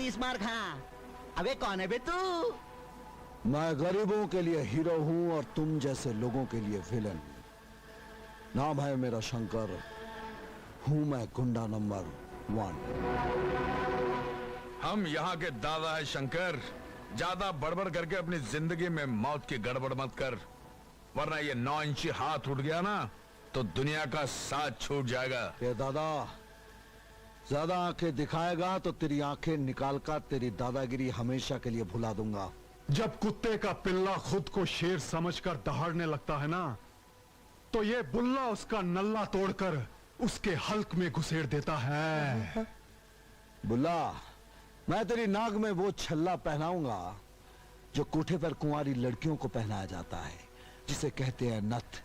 30 मार खा। अबे कौन है बे तू? मैं गरीबों के लिए हीरो हूं और तुम जैसे लोगों के लिए विलन। नाम है मेरा शंकर, हूं मैं गुंडा नंबर 1। हम यहाँ के दादा है शंकर। ज्यादा बड़बड़ करके अपनी जिंदगी में मौत की गड़बड़ मत कर, वरना ये 9 इंची हाथ उठ गया ना तो दुनिया का साथ छूट जाएगा। ये दादा ज्यादा आंखें दिखाएगा तो तेरी आंखें निकालकर तेरी दादागिरी हमेशा के लिए भुला दूंगा। जब कुत्ते का पिल्ला खुद को शेर समझकर दहाड़ने लगता है ना, तो ये बुल्ला उसका नल्ला तोड़कर उसके हल्क में घुसेड़ देता है। बुल्ला, मैं तेरी नाक में वो छल्ला पहनाऊंगा जो कोठे पर कुंवारी लड़कियों को पहनाया जाता है, जिसे कहते हैं नथ।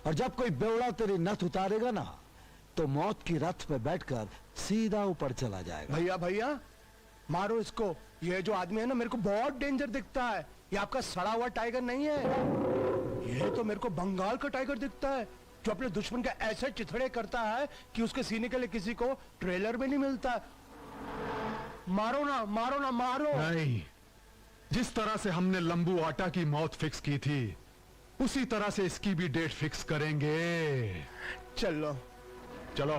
और जब कोई बेवड़ा तेरी नथ उतारेगा ना, तो मौत की रथ पे बैठकर सीधा ऊपर चला जाएगा। भैया भैया मारो इसको। ये जो आदमी है ना, मेरे को बहुत डेंजर दिखता है। ये आपका सड़ा हुआ टाइगर नहीं है, ये तो मेरे को बंगाल का टाइगर दिखता है, जो अपने दुश्मन के ऐसे चिथड़े करता है कि उसके सीने के लिए किसी को ट्रेलर में नहीं मिलता। मारो ना मारो ना मारो। नहीं, जिस तरह से हमने लंबू आटा की मौत फिक्स की थी, उसी तरह से इसकी भी डेट फिक्स करेंगे। चलो चलो।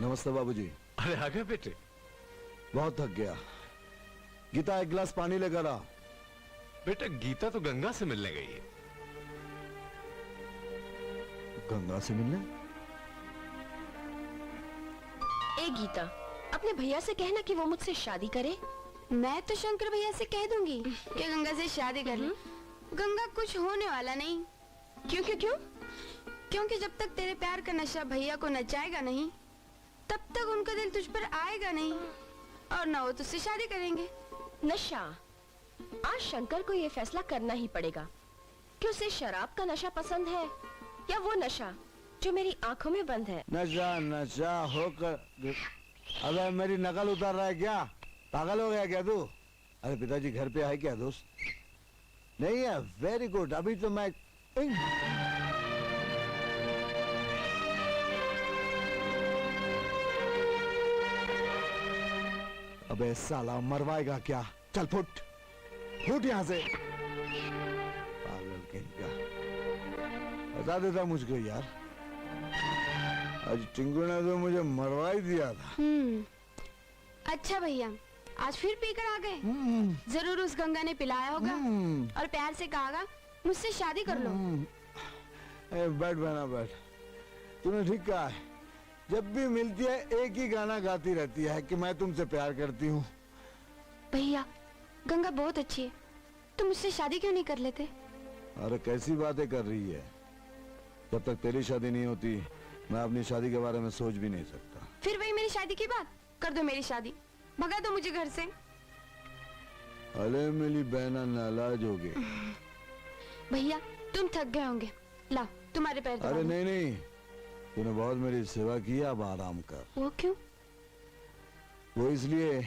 नमस्ते बाबूजी। अरे आ गए बेटे। बहुत थक गया। गीता एक गिलास पानी लेकर आ। बेटा गीता तो गंगा से मिलने गई है। गंगा से मिलने? ए गीता, अपने भैया से कहना कि वो मुझसे शादी करे। मैं तो शंकर भैया से कह दूंगी कि गंगा से शादी कर ले। गंगा कुछ होने वाला नहीं। क्यों क्यों क्यों? क्योंकि जब तक तेरे प्यार का नशा भैया को नचाएगा नहीं, तब तक उनका दिल तुझ पर आएगा नहीं, और ना वो तुझसे शादी करेंगे। नशा? आज शंकर को ये फैसला करना ही पड़ेगा कि उसे शराब का नशा पसंद है या वो नशा जो मेरी आंखों में बंद है। नशा नशा होकर। अबे मेरी नकल उतार रहा है क्या? पागल हो गया क्या तू? अरे पिताजी घर पे आए क्या दोस्त? नहीं है? Very good. अभी तो मैं अबे साला मरवाएगा क्या? चल फुट फुट यहाँ से। पागल कहीं का। बता देता मुझको यार, आज टिंकू ने तो मुझे मरवा ही दिया था। अच्छा भैया, आज फिर पीकर आ गए। जरूर उस गंगा ने पिलाया होगा और प्यार से कहा मुझसे शादी कर लो। बैठ बना बैठ। तूने ठीक कहा है, जब भी मिलती है एक ही गाना गाती रहती है कि मैं तुमसे प्यार करती हूँ। भैया गंगा बहुत अच्छी है, तुम मुझसे शादी क्यों नहीं कर लेते? अरे कैसी बातें कर रही है? जब तक तेरी शादी नहीं होती मैं अपनी शादी के बारे में सोच भी नहीं सकता। फिर वही मेरी शादी की बात कर दो। मेरी शादी भगा दो मुझे घर से। अरे मेरी बहना नाराज हो गई। भैया तुम थक गए होंगे, ला तुम्हारे पैर दबा अरे दूं। नहीं नहीं, तूने बहुत मेरी सेवा की, अब आराम कर। वो क्यों? वो इसलिए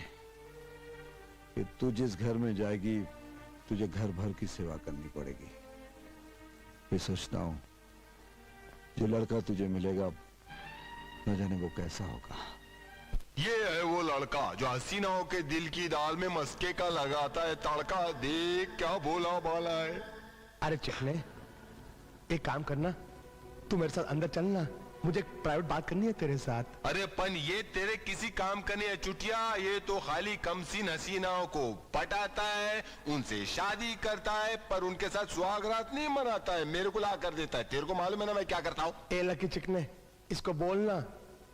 कि तू जिस घर में जाएगी तुझे घर भर की सेवा करनी पड़ेगी। ये सोचता हूँ जो लड़का तुझे मिलेगा न जाने वो कैसा होगा। ये है वो लड़का जो हसीनाओं के दिल की दाल में मस्के का लगाता है तड़का। देख क्या बोला बाला है। अरे चखने, एक काम करना, तू मेरे साथ अंदर चलना, मुझे प्राइवेट बात करनी है तेरे साथ। अरे पन ये तेरे किसी काम का नहीं है चुटिया, ये तो खाली कमसीन हसीनाओं को पटाता है, उनसे शादी करता है, पर उनके साथ सुहागरात नहीं मनाता है, मेरे को ला कर देता है। तेरे को मालूम है ना मैं क्या करता हूँ? ए लकी चिकने, इसको बोलना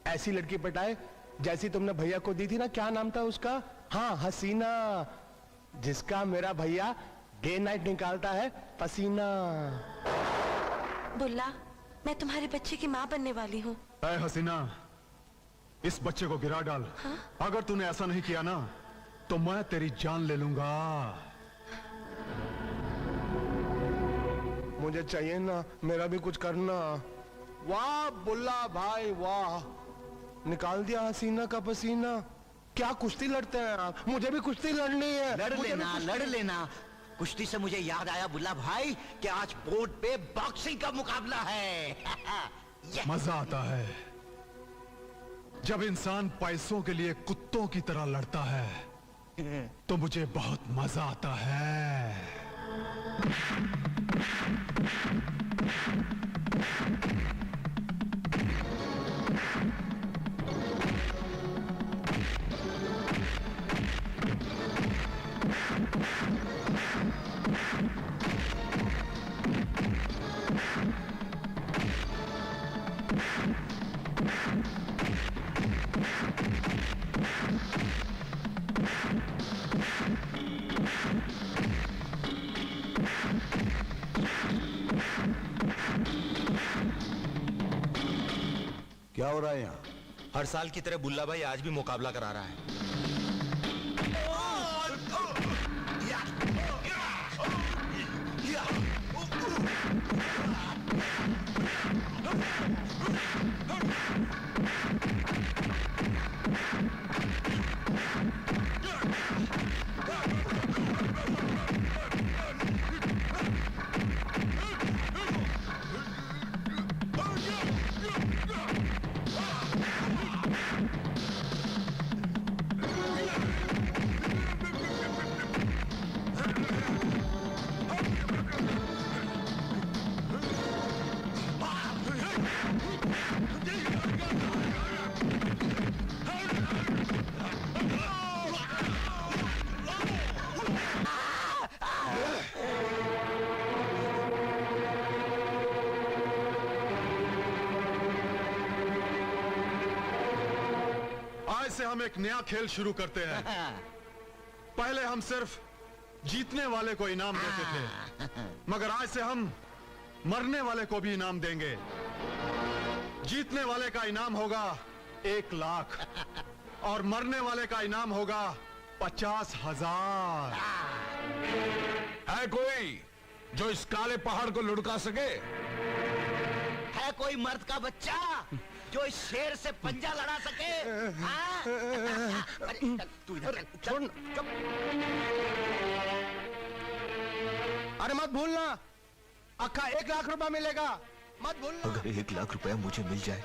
ऐसी लड़की पटाए जैसी तुमने भैया को दी थी ना। क्या नाम था उसका? हाँ हसीना, जिसका मेरा भैया डे नाइट निकालता है पसीना। बुल्ला, मैं तुम्हारे बच्चे की माँ बनने वाली हूँ। ऐ हसीना, इस बच्चे को गिरा डाल। हाँ? अगर तूने ऐसा नहीं किया ना तो मैं तेरी जान ले लूंगा। मुझे चाहिए ना, मेरा भी कुछ करना। वाह बुल्ला भाई वाह, निकाल दिया हसीना का पसीना। क्या कुश्ती लड़ते हैं आप? मुझे भी कुश्ती लड़नी है। लड़ लेना लड़ लेना। कुश्ती से मुझे याद आया बुल्ला भाई कि आज बोर्ड पे बॉक्सिंग का मुकाबला है। मजा आता है जब इंसान पैसों के लिए कुत्तों की तरह लड़ता है, तो मुझे बहुत मजा आता है। क्या हो रहा है यहाँ? हर साल की तरह बुल्ला भाई आज भी मुकाबला करा रहा है। आज से हम एक नया खेल शुरू करते हैं। पहले हम सिर्फ जीतने वाले को इनाम देते थे, मगर आज से हम मरने वाले को भी इनाम देंगे। जीतने वाले का इनाम होगा 1 लाख और मरने वाले का इनाम होगा 50,000। है कोई जो इस काले पहाड़ को लुढ़का सके? है कोई मर्द का बच्चा जो इस शेर से पंजा लड़ा सके? हाँ? अरे, चल, तू इधर चल, चल, चुप। अरे मत भूलना, अक्का 1 लाख रुपया मिलेगा, मत भूलना। अगर 1 लाख रुपया मुझे मिल जाए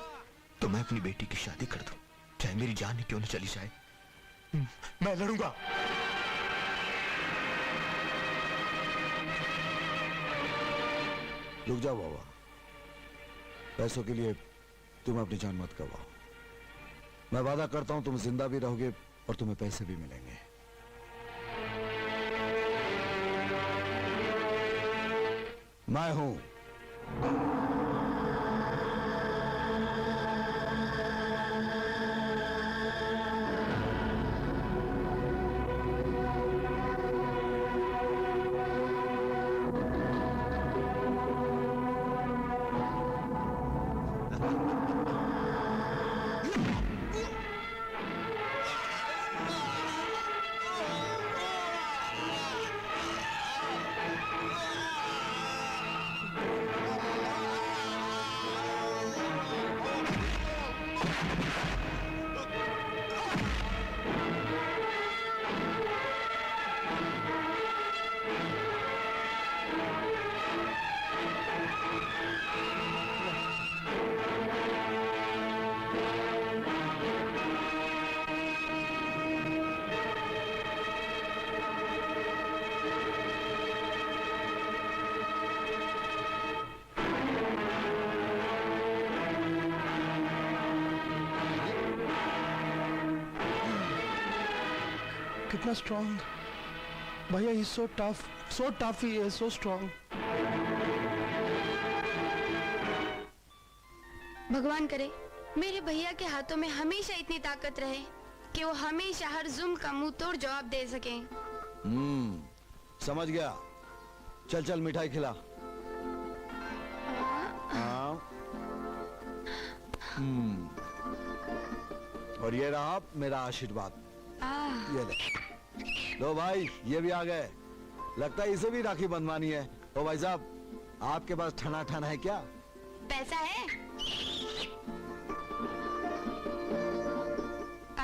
तो मैं अपनी बेटी की शादी कर दूं, चाहे मेरी जान ही क्यों न चली जाए। मैं लड़ूंगा। रुक जाओ बाबा, पैसों के लिए तुम अपनी जान मत गवाओ। मैं वादा करता हूं तुम जिंदा भी रहोगे और तुम्हें पैसे भी मिलेंगे। मैं हूं कितना स्ट्रॉन्ग भैया, he so tough, he is so strong. भगवान करे मेरे भैया के हाथों में हमेशा इतनी ताकत रहे कि वो हमेशा हर जुल्म का मुंह तोड़ जवाब दे सके। समझ गया। चल चल मिठाई खिला। हाँ। और ये रहा मेरा आशीर्वाद। ये लो भाई, ये भी आ गए। लगता है इसे भी राखी बंधवानी है। ओ भाई साहब, आपके पास ठना ठन है क्या? पैसा है?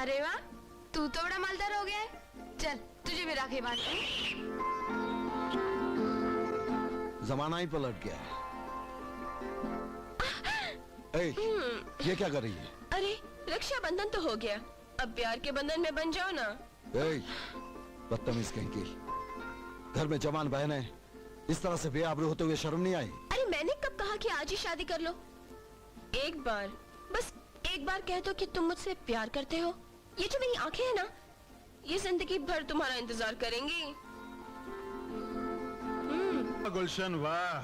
अरे वाह, तू तो बड़ा मालदार हो गया है। चल तुझे भी राखी बांधते हैं। जमाना ही पलट गया है। ए, ये क्या कर रही है? अरे रक्षाबंधन तो हो गया, अब प्यार के बंधन में बन जाओ ना। ए, बदतमीज कहीं की। घर में जवान बहन है, इस तरह से बेआबरू होते हुए शर्म नहीं आई? अरे मैंने कब कहा कि आज ही शादी कर लो? एक बार, बस एक बार कह दो कि तुम मुझसे प्यार करते हो। ये जो मेरी आंखें हैं ना, ये जिंदगी भर तुम्हारा इंतजार करेंगी। गुलशन वाह,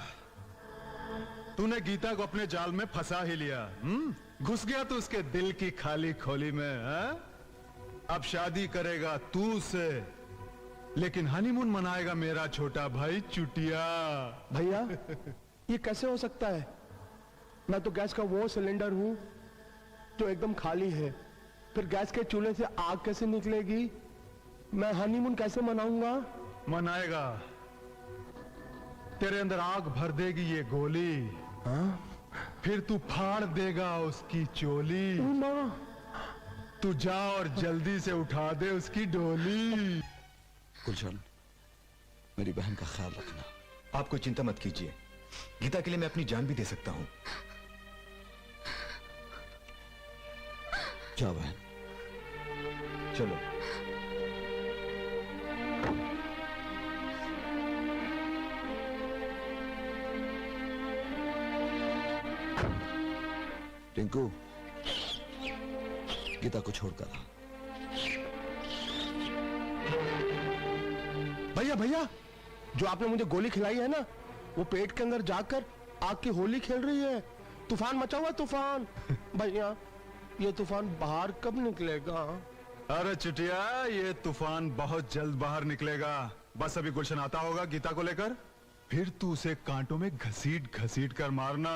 तूने गीता को अपने जाल में फंसा ही लिया। घुस गया तो उसके दिल की खाली खोली में। अब शादी करेगा तू से, लेकिन हनीमून मनाएगा मेरा छोटा भाई चुटिया। भैया ये कैसे हो सकता है? मैं तो गैस का वो सिलेंडर हूं जो एकदम खाली है, फिर गैस के चूल्हे से आग कैसे निकलेगी? मैं हनीमून कैसे मनाऊंगा? मनाएगा, तेरे अंदर आग भर देगी ये गोली। फिर तू फाड़ देगा उसकी चोली। तू जा और जल्दी से उठा दे उसकी डोली। गुलशन, मेरी बहन का ख्याल रखना। आप कोई चिंता मत कीजिए, गीता के लिए मैं अपनी जान भी दे सकता हूं। जा बहन, चलो। टिंकू, गीता को छोड़कर आ। भैया भैया, जो आपने मुझे गोली खिलाई है ना, वो पेट के अंदर जाकर आग की होली खेल रही है। तूफान मचा हुआ तूफान। भैया ये तूफान बाहर कब निकलेगा? अरे चुटिया, ये तूफान बहुत जल्द बाहर निकलेगा। बस अभी गुलशन आता होगा गीता को लेकर, फिर तू उसे कांटों में घसीट घसीट कर मारना।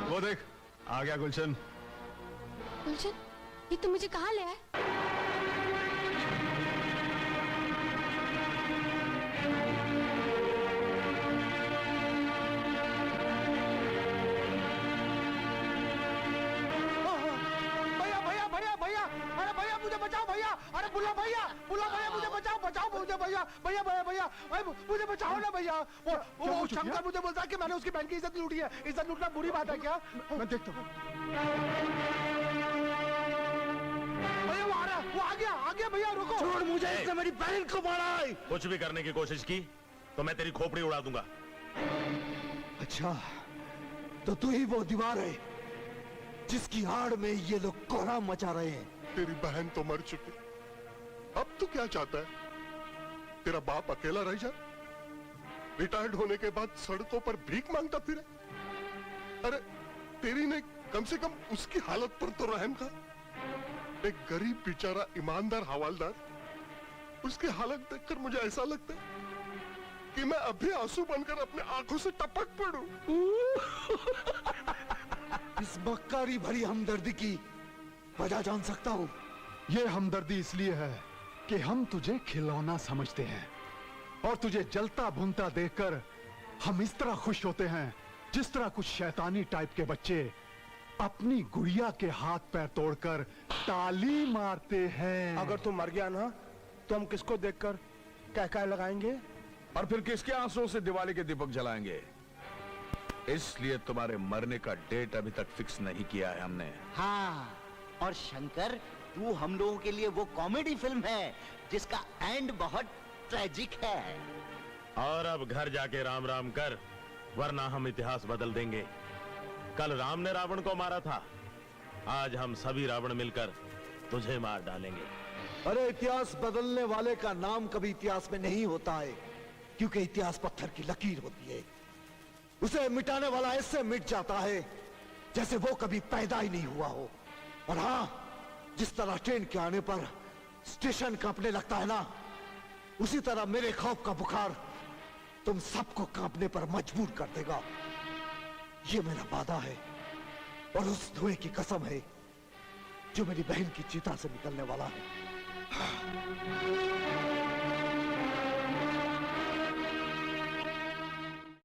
वो देख आ गया गुलशन। गुलशन, ये तुम मुझे कहाँ ले आए? बुला भैया, मुझे बचाओ मुझे भैया, मुझे बचाओ ना भैया। वो शंकर मुझे बोलता है कि मैंने उसकी बहन की इज्जत लूटी है। इज्जत लूटना बुरी बात है क्या? मैं देखता हूँ। भैया वो आ गया भैया, रुको। छोड़ मुझे, इसने मेरी बहन को मारा है। कुछ भी करने की कोशिश की तो मैं तेरी खोपड़ी उड़ा दूंगा। अच्छा, तो तू ही वो दीवार है जिसकी आड़ में ये लोग कोहराम मचा रहे हैं। तेरी बहन तो मर चुकी, अब तू क्या चाहता है? तेरा बाप अकेला रह जाए, रिटायर्ड होने के बाद सड़कों पर भीख मांगता फिरे? अरे तेरी ने कम से कम उसकी हालत पर तो रहम कर। एक गरीब बेचारा ईमानदार हवालदार, उसकी हालत देखकर मुझे ऐसा लगता है कि मैं अभी आंसू बनकर अपने आंखों से टपक पड़ूं। इस मक्कारी भरी हमदर्दी की वजह जान सकता हूं? ये हमदर्दी इसलिए है कि हम तुझे खिलौना समझते हैं, और तुझे जलता भुनता देखकर हम इस तरह खुश होते हैं जिस तरह कुछ शैतानी टाइप के बच्चे अपनी गुड़िया के हाथ पैर तोड़कर ताली मारते हैं। अगर तू मर गया ना, तो हम किसको देखकर कहकाए लगाएंगे? और फिर किसके आंसुओं से दिवाली के दीपक जलाएंगे? इसलिए तुम्हारे मरने का डेट अभी तक फिक्स नहीं किया है हमने। हाँ, और शंकर, तू हम लोगों के लिए वो कॉमेडी फिल्म है जिसका एंड बहुत ट्रेजिक है। और अब घर जाके राम राम कर, वरना हम इतिहास बदल देंगे। कल राम ने रावण को मारा था, आज हम सभी रावण मिलकर तुझे मार डालेंगे। अरे इतिहास बदलने वाले का नाम कभी इतिहास में नहीं होता है, क्योंकि इतिहास पत्थर की लकीर होती है। उसे मिटाने वाला ऐसे मिट जाता है जैसे वो कभी पैदा ही नहीं हुआ हो। और हाँ, जिस तरह ट्रेन के आने पर स्टेशन कांपने लगता है ना, उसी तरह मेरे खौफ का बुखार तुम सबको कांपने पर मजबूर कर देगा। ये मेरा वादा है, और उस धुएं की कसम है जो मेरी बहन की चिता से निकलने वाला है।